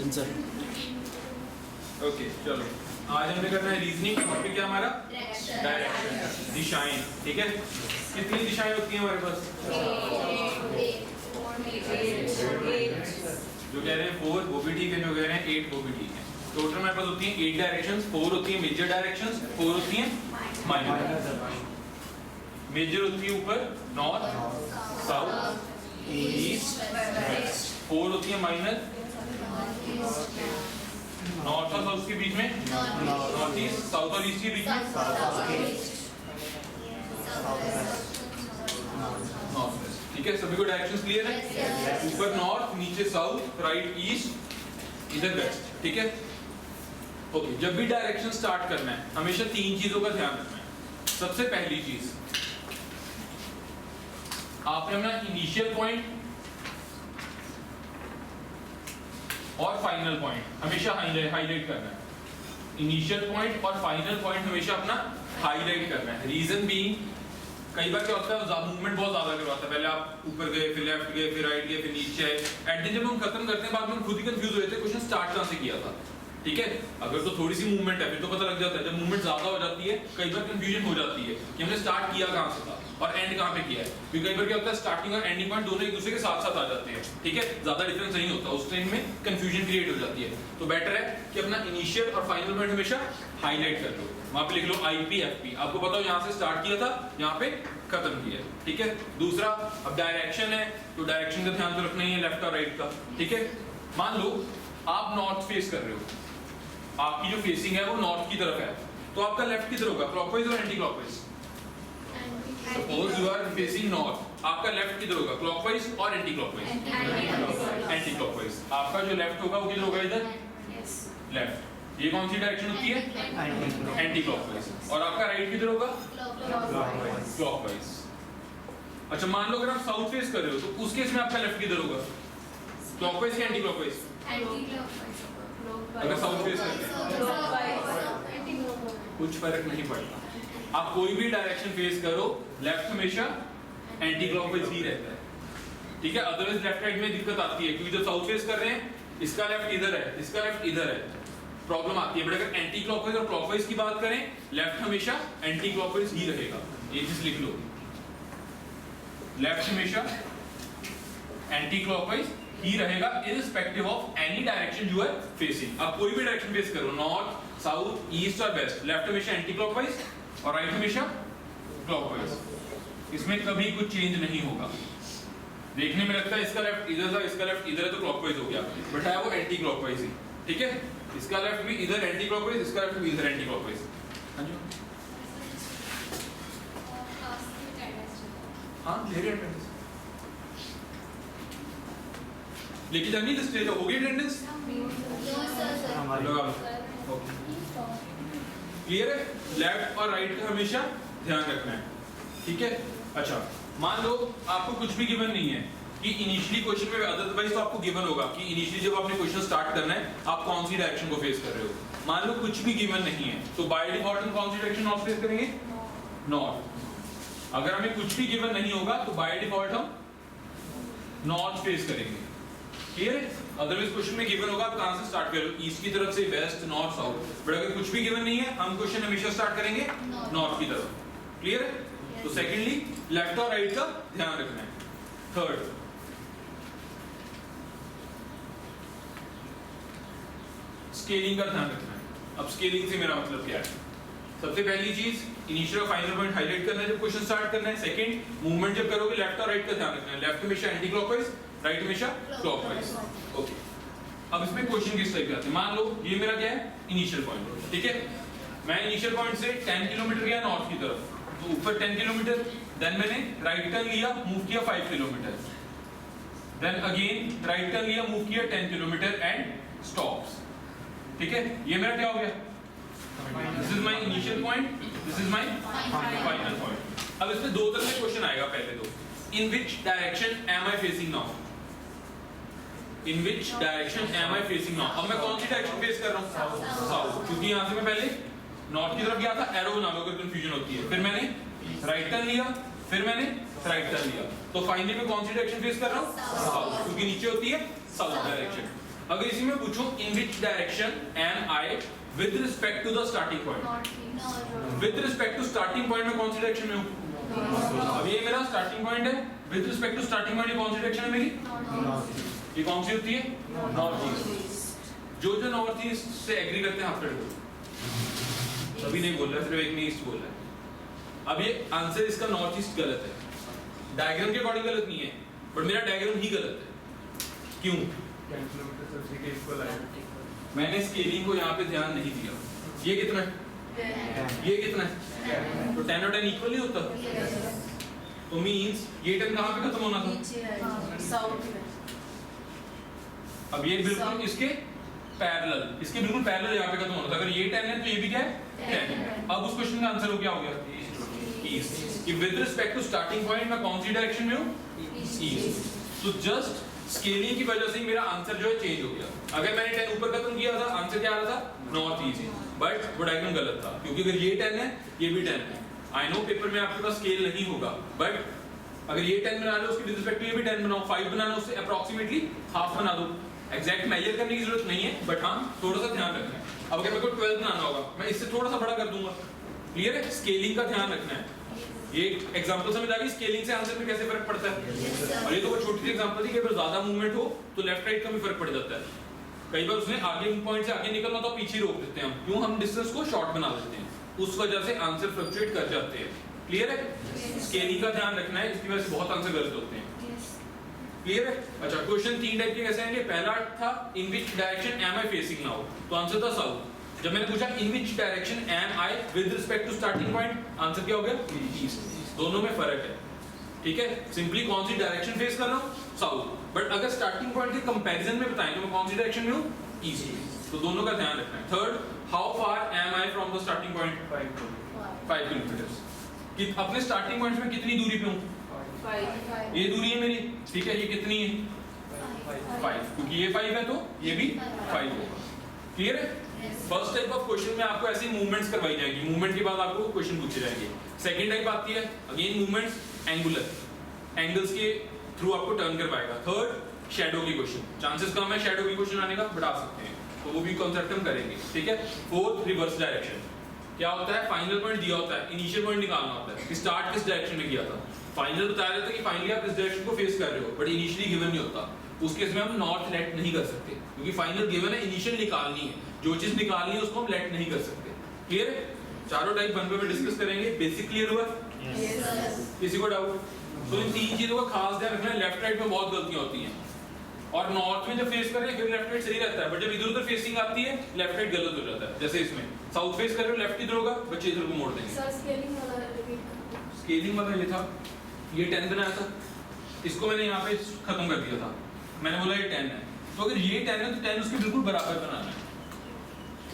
Answer. Okay चलो आज हमने करना है रीजनिंग। टॉपिक क्या हमारा? डायरेक्शन, दिशाएं। ठीक है, कितनी दिशाएं होती हैं हमारे पास? जो कह रहे हैं 4 वो भी ठीक है, जो कह रहे हैं 8 वो भी ठीक है। टोटल हमारे पास होती हैं 8 डायरेक्शंस। 4 होती हैं मेजर डायरेक्शंस, 4 होती हैं माइनर। मेजर होती है ऊपर नॉर्थ, साउथ, ईस्ट, वेस्ट। 4 होती है माइनर, नॉर्थ और साउथ के बीच में नॉर्थ ईस्ट, साउथ और ईस्ट के बीच में नॉर्थ वेस्ट। ठीक है, सभी को डायरेक्शंस क्लियर है? ऊपर नॉर्थ, नीचे साउथ, राइट ईस्ट, इधर वेस्ट। ठीक है, ओके। जब भी डायरेक्शन स्टार्ट करना है हमेशा 3 चीजों का ध्यान रखना है। सबसे पहली चीज, आपने अपना इनिशियल पॉइंट और फाइनल पॉइंट हमेशा हाईलाइट करना है। इनिशियल पॉइंट और फाइनल पॉइंट हमेशा अपना हाईलाइट करना है। रीजन बीइंग, कई बार क्या होता है मूवमेंट बहुत ज्यादा करवाता है। पहले आप ऊपर गए, फिर लेफ्ट गए, फिर राइट गए, फिर नीचे आए। एट द जब हम खत्म करते हैं बाद में खुद ही कंफ्यूज हो जाते हैं क्वेश्चन स्टार्ट कहां से किया था। ठीक है, अगर तो थोड़ी सी मूवमेंट है फिर तो पता लग जाता है। जब मूवमेंट ज्यादा हो जाती है कई बार कंफ्यूजन हो जाती है कि हमने स्टार्ट किया कहां से था और एंड कहां पे किया है। क्योंकि कई बार क्या होता है स्टार्टिंग और एंडिंग पॉइंट दोनों एक दूसरे के साथ साथ आ जाते हैं। ठीक है, ज्यादा डिफरेंस नहीं होता, उस टाइम में कंफ्यूजन क्रिएट हो जाती है। तो बेटर है कि अपना इनिशियल और फाइनल पॉइंट हमेशा हाईलाइट कर लो। वहां पे लिख लो IPFP, आपको पता हो यहां से स्टार्ट किया था, यहां पे खत्म किया। ठीक है, दूसरा अब डायरेक्शन है तो डायरेक्शन का ध्यान तो रखना ही है, लेफ्ट और राइट का। ठीक है, मान लो आप नॉर्थ फेस कर रहे हो, आपकी जो फेसिंग है वो नॉर्थ की तरफ है, तो आपका लेफ्ट किधर होगा? क्लॉकवाइज और anti clockwise? Suppose you are facing north, आपका लेफ्ट किधर होगा? क्लॉकवाइज और एंटी क्लॉकवाइज? Anti clockwise. आपका जो लेफ्ट होगा वो किधर होगा? इधर लेफ्ट। ये कौन सी डायरेक्शन होती है? Anti clockwise. और आपका राइट किधर होगा? क्लॉकवाइज। अच्छा, मान लो अगर आप साउथ फेस कर रहे हो तो उस केस में आपका लेफ्ट किधर होगा? क्लॉकवाइज या एंटी क्लॉकवाइज? अगर साउथ फेस करते हैं कुछ फर्क नहीं पड़ता। आप कोई भी डायरेक्शन फेस करो, लेफ्ट हमेशा एंटी क्लॉकवाइज ही रहता है। ठीक है, अदरवाइज लेफ्ट राइट में दिक्कत आती है क्योंकि जब साउथ फेस कर रहे हैं इसका लेफ्ट इधर है, इसका लेफ्ट इधर है, प्रॉब्लम आती है। बट अगर एंटी क्लॉकवाइज और क्लॉकवाइज की बात करें, लेफ्ट हमेशा एंटी क्लॉकवाइज ही रहेगा। ये चीज लिख लो, लेफ्ट हमेशा एंटी क्लॉकवाइज ही रहेगा irrespective of any direction you are facing. आप कोई भी डायरेक्शन फेस करो, नॉर्थ, साउथ, ईस्ट और वेस्ट, लेफ्ट हमेशा एंटी क्लॉकवाइज और राइट हमेशा क्लॉकवाइज। इसमें कभी कुछ चेंज नहीं होगा। देखने में लगता है इसका लेफ्ट इधर था, इसका लेफ्ट इधर है तो क्लॉकवाइज हो गया, बट है वो एंटी क्लॉकवाइज ही। ठीक है, इसका लेफ्ट भी इधर एंटी क्लॉकवाइज, इसका लेफ्ट भी इधर एंटी क्लॉकवाइज। हां जी, हां ले रहे हैं। लेके जानी लिस्ट ले लो, हो गई अटेंडेंस? लगा लो। ओके, क्लियर है? लेफ्ट और राइट का हमेशा ध्यान रखना है। ठीक है, अच्छा मान लो आपको कुछ भी गिवन नहीं है कि इनिशियली क्वेश्चन में, अदरवाइज तो आपको गिवन होगा कि इनिशियली जब आपने क्वेश्चन स्टार्ट करना है आप कौन सी डायरेक्शन को फेस कर रहे हो। मान लो कुछ भी गिवन नहीं है तो बाय डिफॉल्ट हम कौन सी डायरेक्शन नॉर्थ फेस करेंगे? नॉर्थ। अगर हमें कुछ भी गिवन नहीं होगा तो बाय डिफॉल्ट हम नॉर्थ फेस करेंगे। क्लियर है? अदरवाइज क्वेश्चन में गिवन होगा आप कहां से स्टार्ट करोगे, ईस्ट की तरफ से, वेस्ट, नॉर्थ, साउथ। बट अगर कुछ भी गिवन नहीं है हम क्वेश्चन हमेशा स्टार्ट करेंगे नॉर्थ की तरफ। क्लियर है? तो सेकेंडली लेफ्ट और राइट का ध्यान रखना है। थर्ड, स्केलिंग का ध्यान रखना है। अब स्केलिंग से मेरा मतलब क्या है? सबसे पहली चीज इनिशियल और फाइनल पॉइंट हाईलाइट करना है जब क्वेश्चन स्टार्ट करना है। सेकंड, मूवमेंट जब करोगे लेफ्ट और राइट का ध्यान रखना है। लेफ्ट हमेशा एंटी क्लॉकवाइज, राइट हमेशा क्लॉकवाइज। ओके, अब इसमें क्वेश्चन किस टाइप के आते हैं? मान लो ये मेरा क्या है? Initial point. ठीक है, मैं इनिशियल पॉइंट से 10 किलोमीटर गया नॉर्थ की तरफ, तो ऊपर 10 किलोमीटर, देन मैंने राइट टर्न लिया, मूव किया 5 kilometre, then again right turn लिया, मूव किया 10 किलोमीटर एंड स्टॉप्स। ठीक है, ये मेरा क्या हो गया? This is my initial point, this is my final point. अब इसमें दो तरह से क्वेश्चन आएगा। पहले तो, in which direction am I facing now? In which direction am I facing now? अब मैं कौन सी डायरेक्शन फेस कर रहा हूँ? साउथ। क्योंकि यहाँ से मैं पहले नॉर्थ की तरफ गया था, एरो बना लो अगर कंफ्यूजन होती है। फिर मैंने राइट टर्न लिया, फिर मैंने राइट टर्न लिया, तो फाइनली मैं कौन सी डायरेक्शन फेस कर रहा हूँ? साउथ, क्योंकि नीचे होती है साउथ डायरेक्शन। अगर इसी में पूछूं in which direction am I with respect to the starting point, with respect to starting point में कौन सी डायरेक्शन में हूं? अब ये मेरा स्टार्टिंग पॉइंट है, with respect to starting point कौन सी डायरेक्शन है मेरी? ये कौन सी होती है? North east. जो जो नॉर्थ ईस्ट से एग्री करते हैं आफ्टर को अभी नहीं बोल रहा, सिर्फ एक ने ईस्ट बोल रहा है। अब ये आंसर इसका नॉर्थ ईस्ट गलत है, डायग्राम के अकॉर्डिंग गलत नहीं है, बट मेरा डायग्राम ही गलत है। क्यों? मैंने स्केलिंग को यहाँ पे ध्यान नहीं दिया। ये कितना है? ये कितना है? तो 10 और 10 इक्वल नहीं होता, तो मींस ये 10 कहाँ पे खत्म होना था? साउथ में। अब ये बिल्कुल इसके पैरेलल, इसके बिल्कुल पैरेलल यहाँ पे खत्म होना था। अगर ये 10 है तो ये भी क्या है? 10 है। अब उस क्वेश्चन का आंसर हो क्या हो गया? ईस्ट। कि with respect to starting point मैं कौन सी डायरेक्शन में हूँ? ईस्ट। तो जस्ट स्केलिंग की वजह से ही मेरा आंसर जो है चेंज हो गया। अगर मैंने 10 ऊपर खत्म किया था, आंसर क्या आ रहा था? North east. बट वो डायग्राम गलत था, क्योंकि अगर ये 10 है ये भी 10 है। आई नो पेपर में आपके पास स्केल नहीं होगा, बट अगर ये 10 बना लो उसके विद रिस्पेक्ट टू ये भी 10 बनाओ, 5 बनाना उससे अप्रॉक्सीमेटली हाफ बना दो। एग्जैक्ट मेजर करने की जरूरत नहीं है, बट हाँ थोड़ा सा ध्यान रखना है। अब अगर मेरे को 12 बनाना होगा, मैं इससे थोड़ा सा बड़ा कर दूंगा। क्लियर है? स्केलिंग का ध्यान रखना है। ये एग्जांपल समझ आ गई स्केलिंग से आंसर में कैसे फर्क पड़ता है। और ये तो वो छोटी सी एग्जांपल थी कि अगर ज्यादा मूवमेंट हो तो लेफ्ट राइट का भी फर्क पड़ जाता है। कई बार उसने आगे पॉइंट से आगे निकलना तो पीछे रोक देते हैं हम, क्यों? हम डिस्टेंस को शॉर्ट बना देते हैं, उस वजह से आंसर फ्लक्चुएट कर जाते हैं। क्लियर है? स्केलिंग का ध्यान रखना है, इसकी वजह से बहुत आंसर गलत होते हैं। क्लियर है? अच्छा, क्वेश्चन 3 टाइप के कैसे आएंगे? पहला था in which direction am I facing now, तो आंसर था साउथ। जब मैंने पूछा in which direction am I with respect to starting point, answer क्या हो गया? ईस्ट। दोनों में फर्क है, ठीक है? सिंपली कौन सी डायरेक्शन फेस कर रहा हूं? साउथ। बट अगर स्टार्टिंग पॉइंट के कंपैरिजन में बताएं तो मैं कौन सी डायरेक्शन में हूं? ईस्ट। तो दोनों का ध्यान रखना है। Third, how far am I from the starting point? 5 kilometre. कि अपने स्टार्टिंग पॉइंट में कितनी दूरी पे हूं? 5। ये दूरी है मेरी, ठीक है? ये कितनी है? 5, क्योंकि ये 5 है तो ये भी 5 होगा। क्लियर है? फर्स्ट टाइप ऑफ क्वेश्चन में आपको ऐसी मूवमेंट्स करवाई जाएगी, मूवमेंट के बाद आपको क्वेश्चन पूछे जाएंगे। सेकंड टाइप आती है अगेन मूवमेंट्स, एंगुलर, एंगल्स के थ्रू आपको टर्न करवाएगा। थर्ड, शैडो की क्वेश्चन, चांसेस कम है शैडो की क्वेश्चन आने का, बढ़ा सकते हैं, तो वो भी कॉन्सेप्ट हम करेंगे, ठीक है? Fourth, reverse direction. क्या होता है? फाइनल पॉइंट दिया होता है, इनिशियल पॉइंट निकालना होता है कि स्टार्ट किस डायरेक्शन में किया था। फाइनल बताया जाता है कि फाइनली आप इस डायरेक्शन को फेस कर रहे हो, बट इनिशियली गिवन नहीं होता। उस केस में हम नॉर्थ लेट नहीं कर सकते, क्योंकि फाइनल गिवन है, इनिशियल निकालनी है। जो चीज निकालनी है उसको हम लेट नहीं कर सकते। क्लियर है? चारों टाइप वन पे डिस्कस करेंगे। बेसिक क्लियर हुआ? किसी को डाउट? तो इन 3 चीजों का खास ध्यान रखना है। लेफ्ट राइट में बहुत गलतियां होती हैं, और नॉर्थ में जब फेस कर रहे हैं फिर लेफ्ट राइट सही रहता है, बट जब इधर उधर फेसिंग आती है लेफ्ट राइट गलत हो जाता है। जैसे इसमें साउथ फेस कर रहे हो, लेफ्ट इधर होगा, बच्चे इधर को मोड़ देंगे। सर स्केलिंग वाला रिपीट कर। स्केलिंग वाला ये था, ये 10 बनाया था, इसको मैंने यहाँ पे खत्म कर दिया था। मैंने बोला ये 10 है, तो अगर ये 10 है तो 10 उसके बिल्कुल बराबर बनाना है।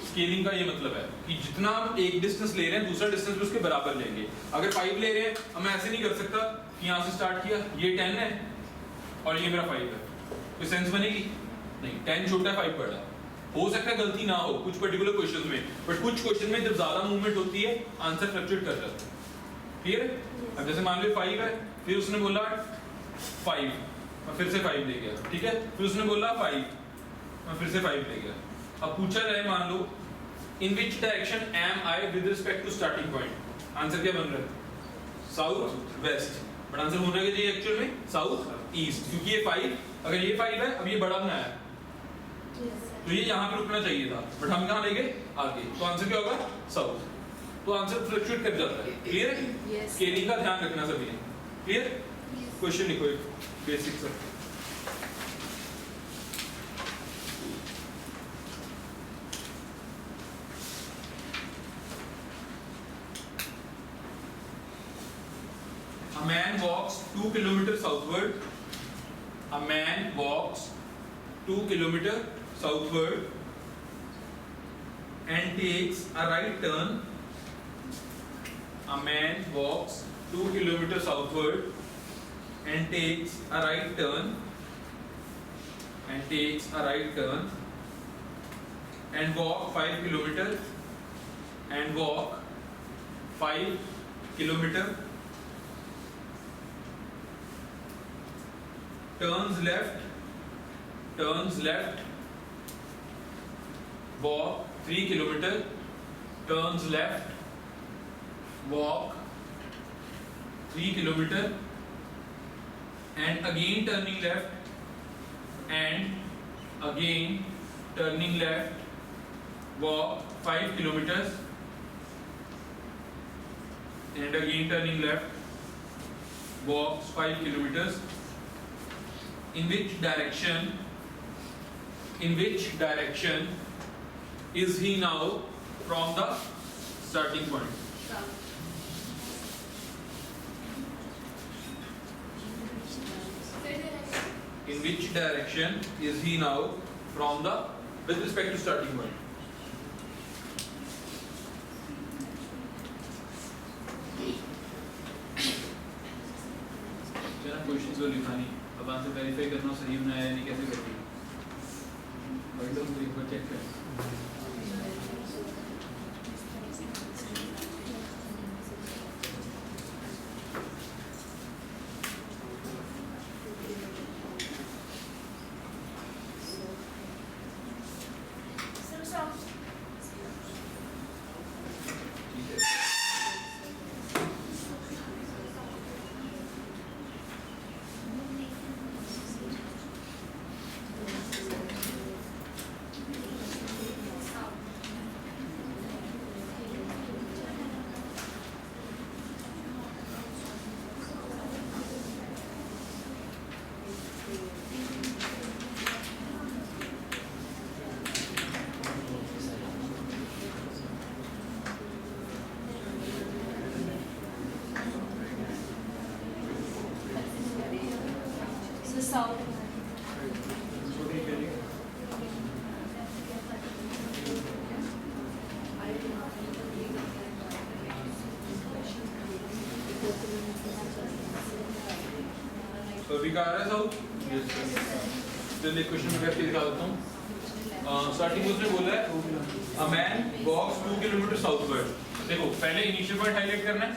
स्केलिंग का ये मतलब है कि जितना हम एक डिस्टेंस ले रहे हैं दूसरा डिस्टेंस भी उसके बराबर लेंगे। अगर 5 ले रहे हैं, अब मैं ऐसे नहीं कर सकता कि यहाँ से स्टार्ट किया, ये 10 है और ये मेरा 5 है, कोई सेंस बनेगी? नहीं, 10 छोटा है 5 बड़ा। हो सकता है गलती ना हो कुछ पर्टिकुलर क्वेश्चन में, बट कुछ क्वेश्चन में जब ज्यादा मूवमेंट होती है आंसर फ्लक्चुएट कर जाता है। क्लियर है? अब जैसे मान लो 5 है, फिर उसने बोला 5, मैं फिर से 5 ले गया, ठीक है? फिर उसने बोला 5, मैं फिर से 5 ले गया। अब पूछा जाए मान लो in which direction am I with respect to starting point, answer क्या बन रहा है? साउथ वेस्ट, बट आंसर होना चाहिए एक्चुअल में साउथ ईस्ट, क्योंकि ये 5, अगर ये 5 है, अब ये बड़ा बनाया तो ये यहाँ पे रुकना चाहिए था, बट हम कहाँ ले गए? आगे, तो आंसर क्या होगा? साउथ। तो आंसर फ्लक्चुएट कर जाता है। क्लियर है? स्केलिंग का ध्यान रखना सभी ने। क्लियर? क्वेश्चन लिखो एक बेसिक सा। A man walks 2 kilometers southward. A man walks 2 kilometers southward and takes a right turn. A man walks 2 kilometers southward and takes a right turn. And takes a right turn. And walk 5 kilometers. And walk 5 kilometers. Turns left walk 3 kilometer, turns left, walk 3 kilometer, and again turning left, and again turning left, walk 5 kilometers, and again turning left, walks 5 kilometers. In which direction is he now from the starting point? South. In which direction is he now from the, with respect to starting point? चलो questions को लिखा नहीं, अब answer verify करना सही होना है या नहीं कैसे करती है? भाई लोग तो एक बार चेक करें। ठीक है। South. तो अभी कहा रहा है साउथ, चलिए क्वेश्चन में करके दिखा देता हूँ। स्टार्टिंग उसने बोला है a man walks 2 kilometre southward. देखो पहले इनिशियल पॉइंट हाईलाइट करना है,